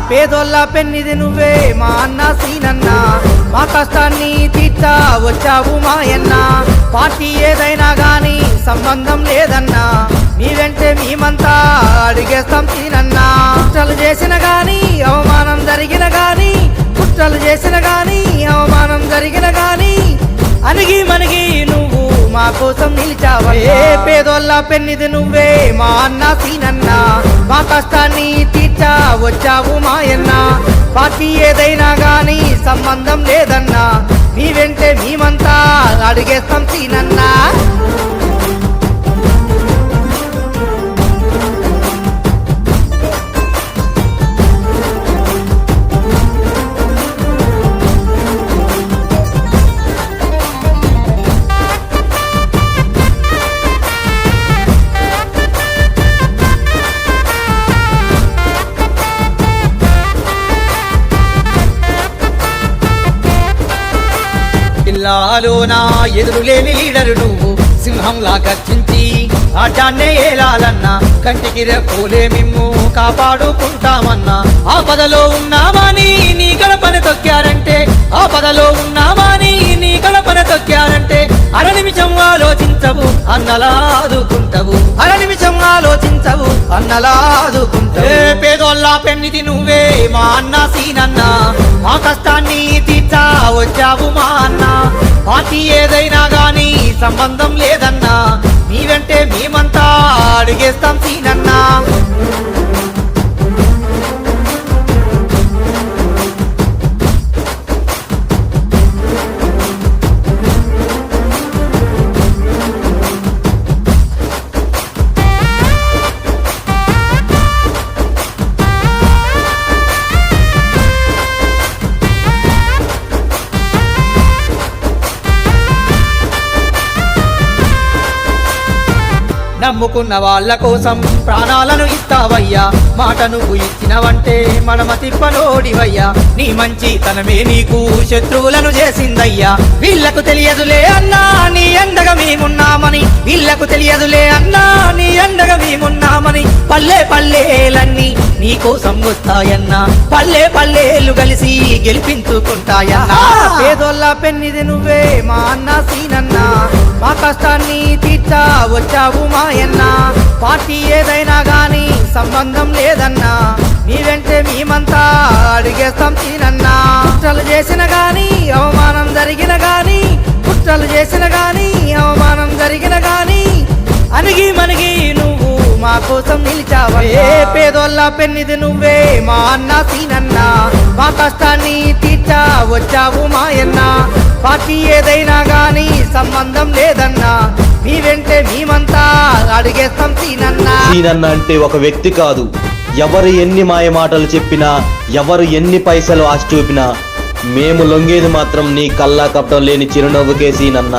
పేదోళ్ళ పెన్నిది నువ్వే మా అన్న సీనన్న, మా కష్టాన్ని తీర్చా వచ్చావు మాయన్న. పార్టీ ఏదైనా గాని సంబంధం లేదన్నా, నీ వెంటే మేమంతా అడిగేస్తాం సీనన్నా. కుట్రలు చేసిన గాని అవమానం జరిగిన గాని, కుట్రలు చేసిన గాని అవమానం జరిగిన గాని, అణిగి మణిగి నువ్వు మా కోసం నిలిచావే. పేదోళ్ళ పెన్నిది నువ్వే మా అన్న సీనన్న, మా కష్టాన్ని తీర్చా వచ్చావు మాయన్న. పార్టీ ఏదైనా గాని సంబంధం లేదన్నా, నీ వెంటే మేమంతా అడిగేస్తాం సీనన్నా. జిల్లాలోనా ఎదురులేని లీడరు నువ్వు, సింహంలా గర్జించి ఆటాన్నే ఏలాలన్నా. కంటికి రెప్పోలే మిమ్ము కాపాడుకుంటామన్నా. ఆపదలో ఉన్నామని నీ గడపని తొక్కారంటే, ఆపదలో ఉన్నామని నీ గడపని తొక్కారంటే, అర నిమిషం ఆలోచించవు అన్నలా ఆదుకుంటావు, అర నిమిషం ఆలోచించవు అన్నలా ఆదుకుంటావు. పేదోళ్ళ పెన్నిది నువ్వే మా అన్న సీనన్న, మా కష్టాన్ని తీర్చా వచ్చావు మా అన్న. పార్టీ ఏదైనా గాని సంబంధం లేదన్నా, నీ వెంటే మేమంతా అడిగేస్తాం సీనన్నా. నమ్ముకున్న వాళ్ళ కోసం ప్రాణాలను ఇస్తావయ్యా, మాట నువ్వు ఇచ్చినవంటే మడమ తిప్పనోడివయ్యా. నీ మంచి తనమే నీకు శత్రువులను చేసిందయ్యా, వీళ్లకు తెలియదులే అన్నా నీ అండగా మేమున్నామని, వీళ్లకు తెలియదులే అన్నా నీ అండగా మేమున్నామని. పల్లె పల్లెలన్నీ నీ కోసం వస్తాయన్నా, పల్లె పల్లెలు కలిసి గెలిపించుకుంటాయన్నా. పేదోళ్ళ పెన్నిది నువ్వే మా అన్న సీనన్న, మా కష్టాన్ని తీర్చా వచ్చావు మాయన్న. పార్టీ ఏదైనా గాని సంబంధం లేదన్నా, నీ వెంటే మేమంతా అడిగేస్తాం సీనన్నా. కుట్రలు చేసిన గాని అవమానం జరిగిన గాని, కుట్రలు చేసిన గాని అవమానం జరిగిన గాని, అణిగి మణిగి నువ్వు మా కోసం నిలిచావే. పేదోళ్ళ పెన్నిది నువ్వే మా అన్న సీనన్న, మా కష్టాన్ని తీర్చా వచ్చావు మాయన్న. పార్టీ ఏదైనా గాని సంబంధం లేదన్నా, నీ వెంటే మేమంతా అడిగేస్తాం సీనన్నా. సీనన్న అంటే ఒక వ్యక్తి కాదు, ఎవరు ఎన్ని మాయ మాటలు చెప్పినా, ఎవరు ఎన్ని పైసలు ఆశ చూపినా, మేము లొంగేది మాత్రం నీ కల్లా కప్పడం లేని చిరునవ్వుకే సీనన్న.